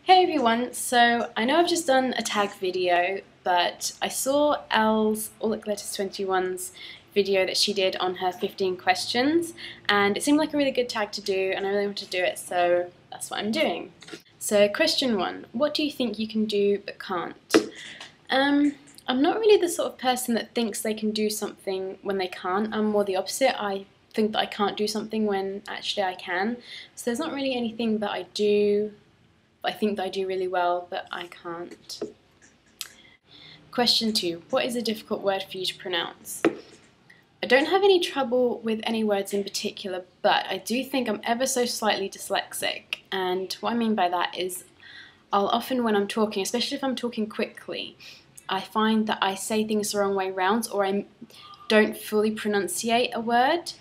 Hey everyone, so I know I've just done a tag video, but I saw Elle's All It Glitters 21's video that she did on her 15 questions, and it seemed like a really good tag to do, and I really want to do it, so that's what I'm doing. So question 1, what do you think you can do but can't? I'm not really the sort of person that thinks they can do something when they can't. I'm more the opposite. I think that I can't do something when actually I can. So there's not really anything that I do I think that I do really well, but I can't. Question 2. What is a difficult word for you to pronounce? I don't have any trouble with any words in particular, but I do think I'm ever so slightly dyslexic. And what I mean by that is I'll often, when I'm talking, especially if I'm talking quickly, I find that I say things the wrong way round, or I don't fully pronunciate a word.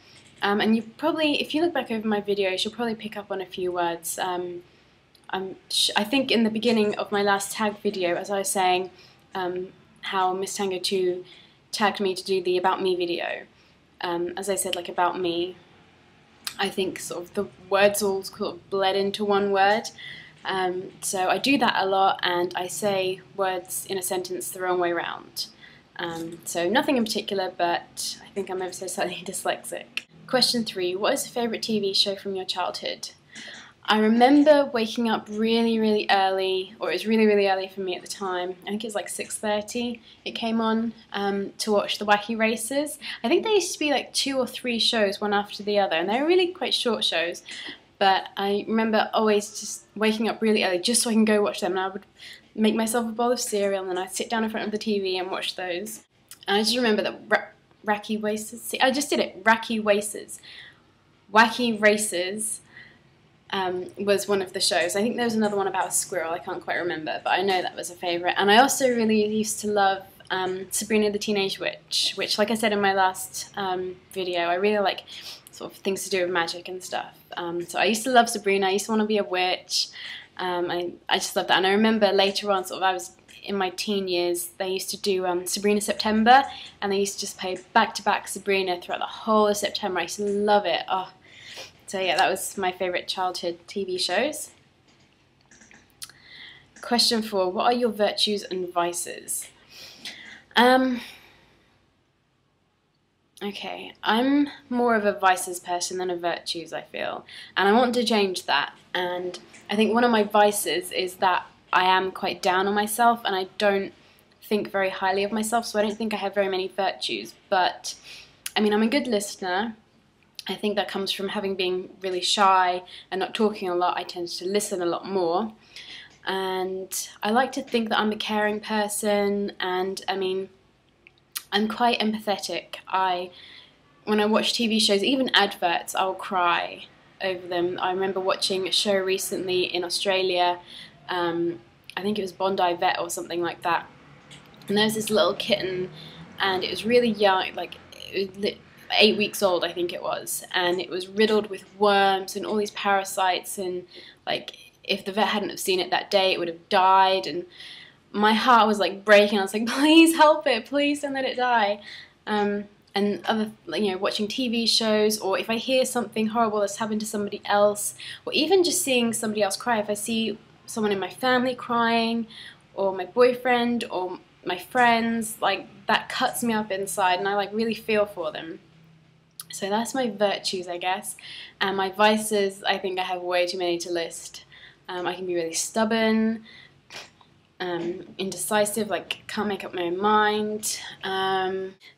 And you probably, if you look back over my videos, you'll probably pick up on a few words. I think in the beginning of my last tag video, as I was saying how Miss Tango 2 tagged me to do the About Me video, as I said, like about me, I think sort of the words all sort of bled into one word. So I do that a lot, and I say words in a sentence the wrong way round. So nothing in particular, but I think I'm ever so slightly dyslexic. Question 3. What is a favourite TV show from your childhood? I remember waking up really, really early, or it was really, really early for me at the time. I think it was like 6:30 it came on to watch the Wacky Races. I think there used to be like 2 or 3 shows, one after the other, and they were really quite short shows. But I remember always just waking up really early just so I can go watch them, and I would make myself a bowl of cereal and then I'd sit down in front of the TV and watch those. And I just remember that Wacky Races, see, I just did it, Wacky Races. Wacky Races was one of the shows. I think there was another one about a squirrel, I can't quite remember, but I know that was a favourite. And I also really used to love Sabrina the Teenage Witch, which, like I said in my last video, I really like sort of things to do with magic and stuff. So I used to love Sabrina, I used to want to be a witch. I just loved that. And I remember later on, sort of I was in my teen years, they used to do Sabrina September, and they used to just play back-to-back Sabrina throughout the whole of September. I used to love it. Oh. So yeah, that was my favourite childhood TV shows. Question 4. What are your virtues and vices? Okay, I'm more of a vices person than a virtues, I feel. And I want to change that. And I think one of my vices is that I am quite down on myself and I don't think very highly of myself, so I don't think I have very many virtues. But, I mean, I'm a good listener. I think that comes from having been really shy and not talking a lot. I tend to listen a lot more. And I like to think that I'm a caring person, and I mean, I'm quite empathetic. When I watch TV shows, even adverts, I'll cry over them. I remember watching a show recently in Australia, I think it was Bondi Vet or something like that. And there was this little kitten, and it was really young, like it was 8 weeks old, I think it was, and it was riddled with worms and all these parasites, and like if the vet hadn't have seen it that day, it would have died, and my heart was like breaking. I was like, please help it, please don't let it die. And other, you know, watching TV shows, or if I hear something horrible that's happened to somebody else, or even just seeing somebody else cry, if I see someone in my family crying, or my boyfriend, or my friends, like that cuts me up inside, and I like really feel for them. So that's my virtues, I guess. And my vices, I think I have way too many to list. I can be really stubborn, indecisive, like can't make up my own mind.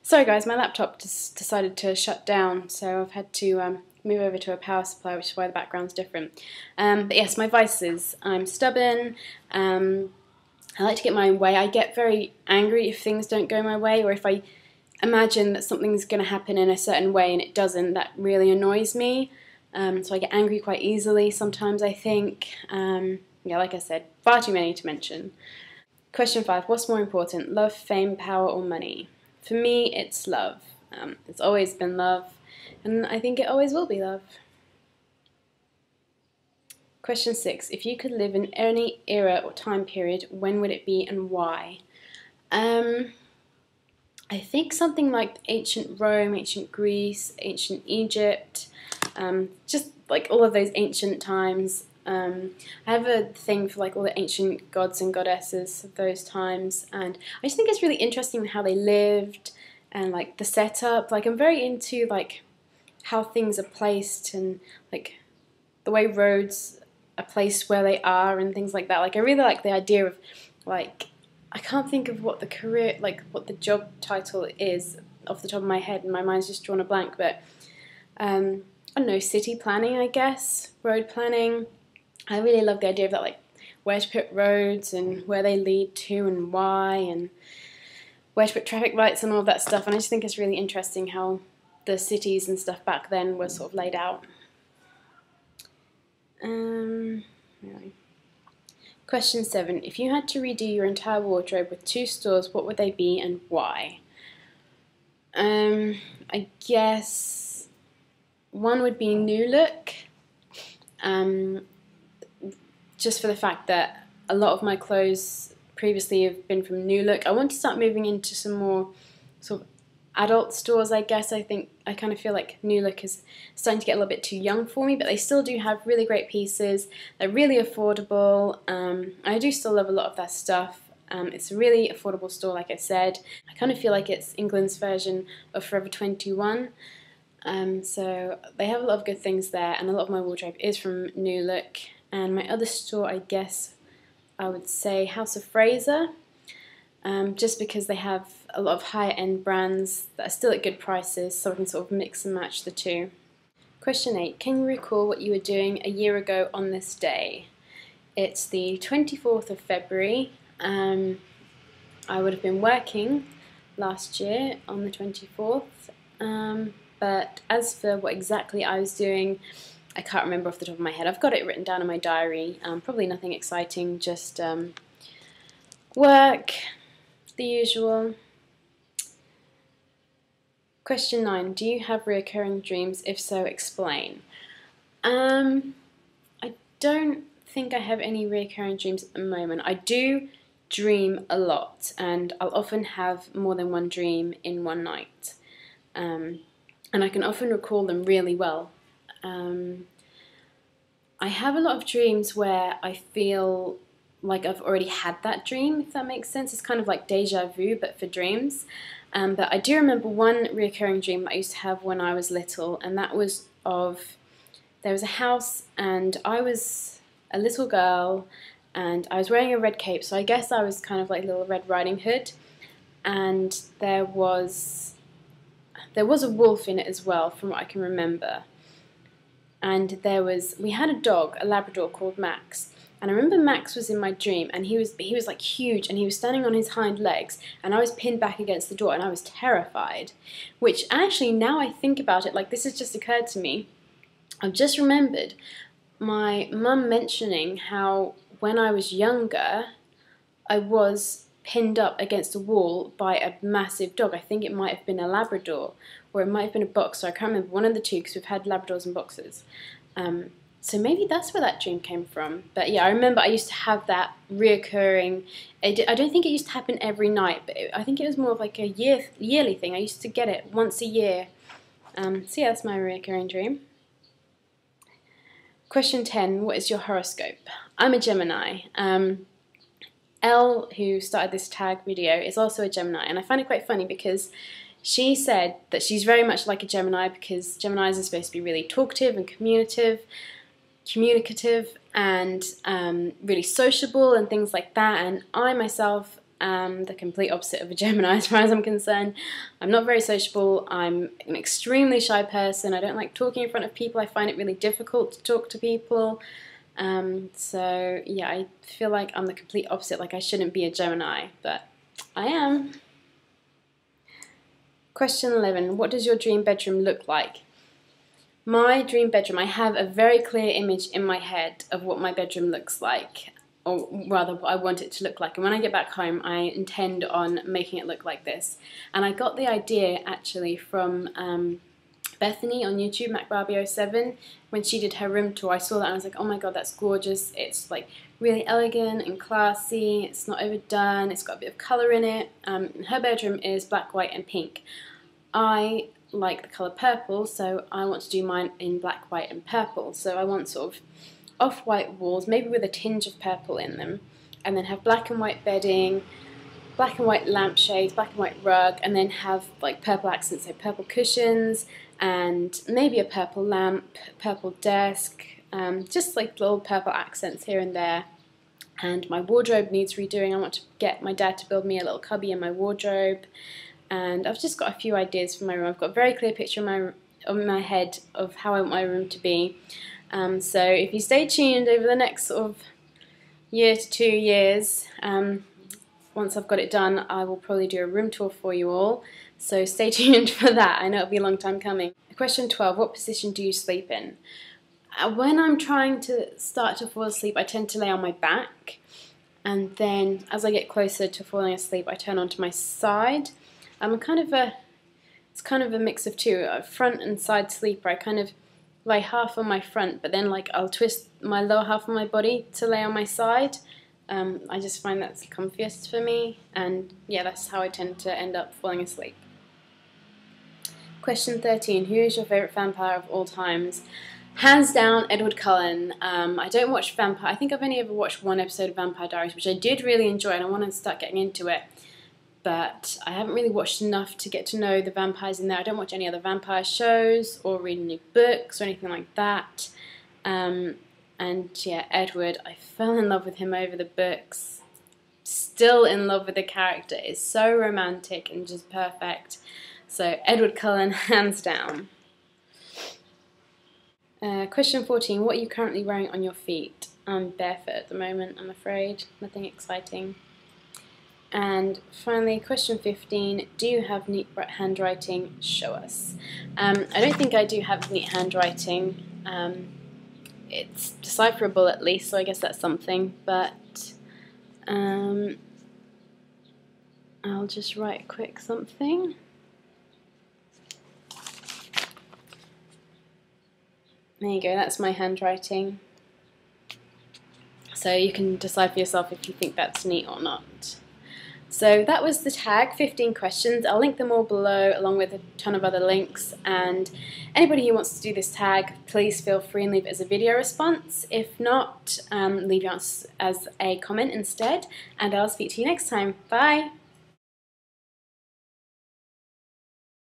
Sorry guys, my laptop just decided to shut down, so I've had to move over to a power supply, which is why the background's different. But yes, my vices. I'm stubborn. I like to get my own way. I get very angry if things don't go my way, or if I imagine that something's going to happen in a certain way and it doesn't. That really annoys me. So I get angry quite easily sometimes, I think. Yeah, like I said, far too many to mention. Question 5. What's more important, love, fame, power, or money? For me, it's love. It's always been love, and I think it always will be love. Question 6. If you could live in any era or time period, when would it be and why? I think something like ancient Rome, ancient Greece, ancient Egypt, just like all of those ancient times. I have a thing for like all the ancient gods and goddesses of those times, and I just think it's really interesting how they lived and like the setup. Like I'm very into like how things are placed and like the way roads are placed where they are and things like that. Like I really like the idea of like, I can't think of what the career, like what the job title is off the top of my head, and my mind's just drawn a blank, but I don't know, city planning, I guess, road planning. I really love the idea of that, like where to put roads and where they lead to and why, and where to put traffic lights and all of that stuff. And I just think it's really interesting how the cities and stuff back then were sort of laid out. Question 7. If you had to redo your entire wardrobe with 2 stores, what would they be and why? I guess one would be New Look, just for the fact that a lot of my clothes previously have been from New Look. I want to start moving into some more sort of adult stores, I guess. I kind of feel like New Look is starting to get a little bit too young for me, but they still do have really great pieces. They're really affordable. I do still love a lot of their stuff. It's a really affordable store, like I said. I kind of feel like it's England's version of Forever 21. So they have a lot of good things there, and a lot of my wardrobe is from New Look. And my other store, I guess I would say House of Fraser, just because they have a lot of higher end brands that are still at good prices, so I can sort of mix and match the two. Question 8. Can you recall what you were doing a year ago on this day? It's the 24th of February. I would have been working last year on the 24th, but as for what exactly I was doing, I can't remember off the top of my head. I've got it written down in my diary. Probably nothing exciting, just work, the usual. Question 9. Do you have reoccurring dreams? If so, explain. I don't think I have any reoccurring dreams at the moment. I do dream a lot, and I'll often have more than one dream in one night. And I can often recall them really well. I have a lot of dreams where I feel like I've already had that dream, if that makes sense. It's kind of like deja vu, but for dreams. But I do remember one reoccurring dream that I used to have when I was little, and that was there was a house, and I was a little girl, and I was wearing a red cape, so I guess I was kind of like Little Red Riding Hood, and there was a wolf in it as well, from what I can remember. And we had a dog, a Labrador called Max, and I remember Max was in my dream, and he was like huge, and he was standing on his hind legs, and I was pinned back against the door, and I was terrified. Which actually, now I think about it, like this has just occurred to me, I've just remembered my mum mentioning how when I was younger, I was pinned up against a wall by a massive dog. I think it might have been a Labrador, or it might have been a boxer. I can't remember, one of the two, because we've had Labradors and boxers. So maybe that's where that dream came from. But yeah, I remember I used to have that reoccurring. I don't think it used to happen every night, but I think it was more of like a yearly thing. I used to get it once a year. So yeah, that's my reoccurring dream. Question 10. What is your horoscope? I'm a Gemini. Elle, who started this tag video, is also a Gemini, and I find it quite funny because she said that she's very much like a Gemini, because Geminis are supposed to be really talkative and communicative and really sociable and things like that, and I myself am the complete opposite of a Gemini as far as I'm concerned. I'm not very sociable. I'm an extremely shy person. I don't like talking in front of people. I find it really difficult to talk to people. So yeah, I feel like I'm the complete opposite, like I shouldn't be a Gemini, but I am. Question 11. What does your dream bedroom look like? My dream bedroom, I have a very clear image in my head of what my bedroom looks like, or rather what I want it to look like, and when I get back home I intend on making it look like this. And I got the idea actually from Bethany on YouTube, MacBarbie07, when she did her room tour. I saw that and I was like, oh my god, that's gorgeous. It's like really elegant and classy, it's not overdone, it's got a bit of colour in it. Her bedroom is black, white and pink. I like the colour purple, so I want to do mine in black, white and purple. So I want sort of off-white walls, maybe with a tinge of purple in them, and then have black and white bedding, black and white lampshades, black and white rug, and then have like purple accents, so purple cushions, and maybe a purple lamp, purple desk, just like little purple accents here and there. And my wardrobe needs redoing. I want to get my dad to build me a little cubby in my wardrobe. And I've just got a few ideas for my room. I've got a very clear picture in my head of how I want my room to be. So if you stay tuned over the next sort of year to 2 years, once I've got it done, I will probably do a room tour for you all. So stay tuned for that. I know it'll be a long time coming. Question 12, what position do you sleep in? When I'm trying to start to fall asleep, I tend to lay on my back, and then as I get closer to falling asleep, I turn onto my side. It's kind of a mix of two, a front and side sleeper. I kind of lay half on my front, but then like I'll twist my lower half of my body to lay on my side. I just find that's comfiest for me, and yeah, that's how I tend to end up falling asleep. Question 13, who is your favourite vampire of all times? Hands down, Edward Cullen. I don't watch vampire. I think I've only ever watched one episode of Vampire Diaries, which I did really enjoy, and I want to start getting into it. But I haven't really watched enough to get to know the vampires in there. I don't watch any other vampire shows or read any books or anything like that. And yeah, Edward, I fell in love with him over the books. Still in love with the character. It's so romantic and just perfect. So Edward Cullen, hands down. Question 14, what are you currently wearing on your feet? I'm barefoot at the moment, I'm afraid. Nothing exciting. And finally, question 15, do you have neat handwriting? Show us. I don't think I do have neat handwriting. It's decipherable at least, so I guess that's something, but I'll just write a quick something. There you go, that's my handwriting. So you can decide for yourself if you think that's neat or not. So that was the tag, 15 questions. I'll link them all below along with a ton of other links, and anybody who wants to do this tag, please feel free and leave it as a video response. If not, leave it as a comment instead, and I'll speak to you next time. Bye!